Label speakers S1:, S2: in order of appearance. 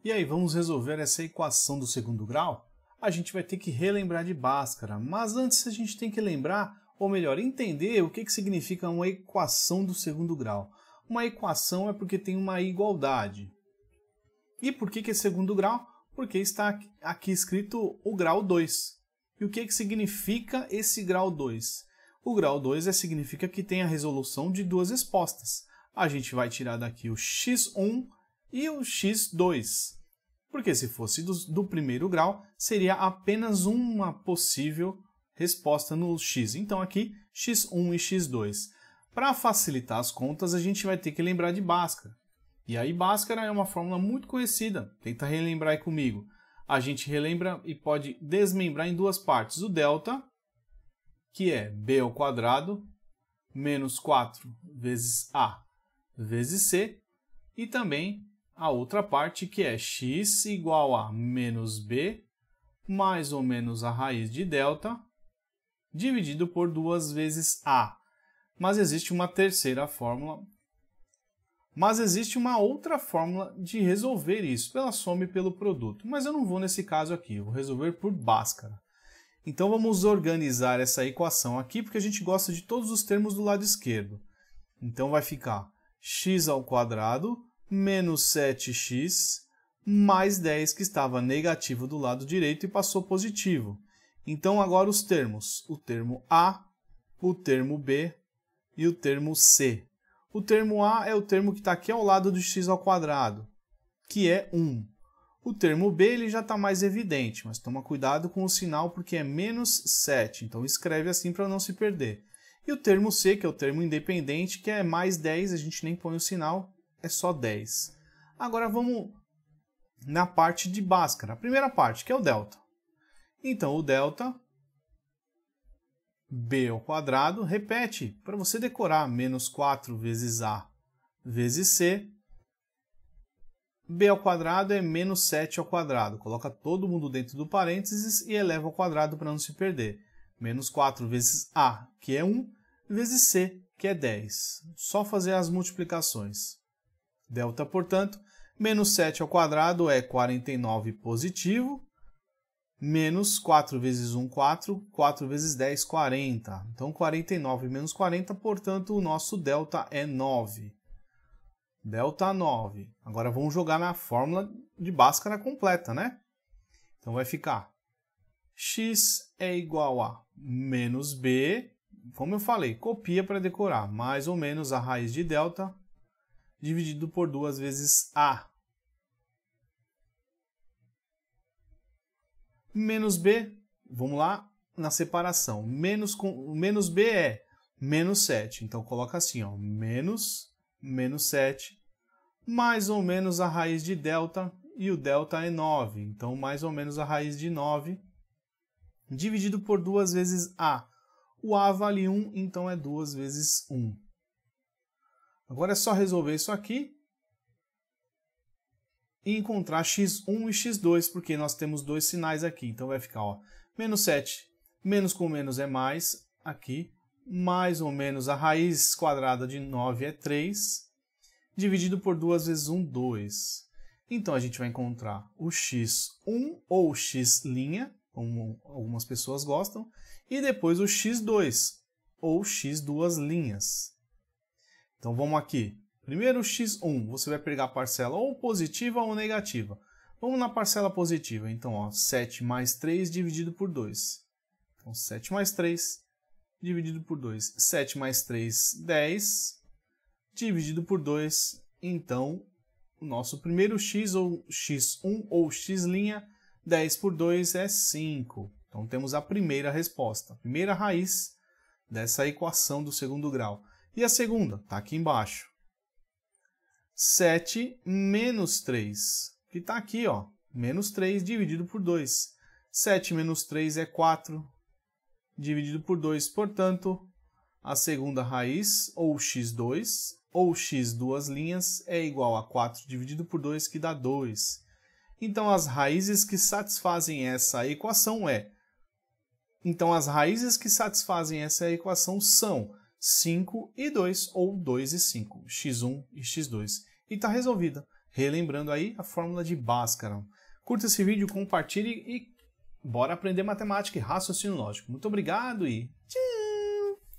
S1: E aí, vamos resolver essa equação do segundo grau? A gente vai ter que relembrar de Bhaskara, mas antes a gente tem que lembrar, ou melhor, entender o que significa uma equação do segundo grau. Uma equação é porque tem uma igualdade. E por que é segundo grau? Porque está aqui escrito o grau 2. E o que significa esse grau 2? O grau 2 significa que tem a resolução de duas respostas. A gente vai tirar daqui o x1 e o x2. Porque se fosse do primeiro grau, seria apenas uma possível resposta no x. Então aqui, x1 e x2. Para facilitar as contas, a gente vai ter que lembrar de Bhaskara. E aí Bhaskara é uma fórmula muito conhecida. Tenta relembrar aí comigo. A gente relembra e pode desmembrar em duas partes. O delta, que é b ao quadrado, menos 4 vezes a vezes c. E também a outra parte, que é x igual a menos b, mais ou menos a raiz de delta, dividido por 2 vezes a. Mas existe uma terceira fórmula. Mas existe uma outra fórmula de resolver isso, pela soma e pelo produto. Mas eu não vou nesse caso aqui, eu vou resolver por Bhaskara. Então vamos organizar essa equação aqui, porque a gente gosta de todos os termos do lado esquerdo. Então vai ficar x ao quadrado menos 7x mais 10, que estava negativo do lado direito e passou positivo. Então agora os termos, o termo a, o termo b e o termo c. O termo a é o termo que está aqui ao lado do x ao quadrado, que é 1. O termo b ele já está mais evidente, mas toma cuidado com o sinal porque é menos 7, então escreve assim para não se perder. E o termo c, que é o termo independente, que é mais 10, a gente nem põe o sinal, é só 10. Agora vamos na parte de Bhaskara, a primeira parte, que é o delta. Então o delta, b ao quadrado, repete para você decorar, menos 4 vezes a vezes c. b ao quadrado é menos 7 ao quadrado. Coloca todo mundo dentro do parênteses e eleva ao quadrado para não se perder. Menos 4 vezes a, que é 1, vezes c, que é 10. Só fazer as multiplicações. Delta, portanto, menos 7 ao quadrado é 49 positivo. Menos 4 vezes 1, 4. 4 vezes 10, 40. Então, 49 menos 40, portanto, o nosso delta é 9. Delta 9. Agora vamos jogar na fórmula de Bhaskara completa, né? Então vai ficar x é igual a menos b, como eu falei, copia para decorar, mais ou menos a raiz de delta, dividido por 2 vezes a. Menos b, vamos lá na separação, menos b é menos 7, então coloca assim, ó, menos 7, mais ou menos a raiz de delta, e o delta é 9, então mais ou menos a raiz de 9, dividido por 2 vezes a. O a vale 1, então é 2 vezes 1. Agora é só resolver isso aqui e encontrar x1 e x2, porque nós temos dois sinais aqui. Então vai ficar, ó, menos 7, menos com menos é mais, aqui, mais ou menos a raiz quadrada de 9 é 3, dividido por 2 vezes 1, 2. Então a gente vai encontrar o x1 ou x', como algumas pessoas gostam, e depois o x2, ou x duas linhas. Então vamos aqui. Primeiro o x1, você vai pegar a parcela ou positiva ou negativa. Vamos na parcela positiva. Então, ó, 7 mais 3 dividido por 2. Então, 7 mais 3 dividido por 2. 7 mais 3, 10, dividido por 2. Então, o nosso primeiro x, ou x1 ou x', 10 por 2 é 5. Então, temos a primeira resposta, a primeira raiz dessa equação do segundo grau. E a segunda? Está aqui embaixo. 7 menos 3, que está aqui, ó, menos 3 dividido por 2. 7 menos 3 é 4, dividido por 2. Portanto, a segunda raiz, ou x2, ou x duas linhas, é igual a 4 dividido por 2, que dá 2. Então, as raízes que satisfazem essa equação são 5 e 2, ou 2 e 5, x1 e x2. E está resolvida. relembrando aí a fórmula de Bhaskara. Curta esse vídeo, compartilhe e bora aprender matemática e raciocínio lógico. Muito obrigado e tchau!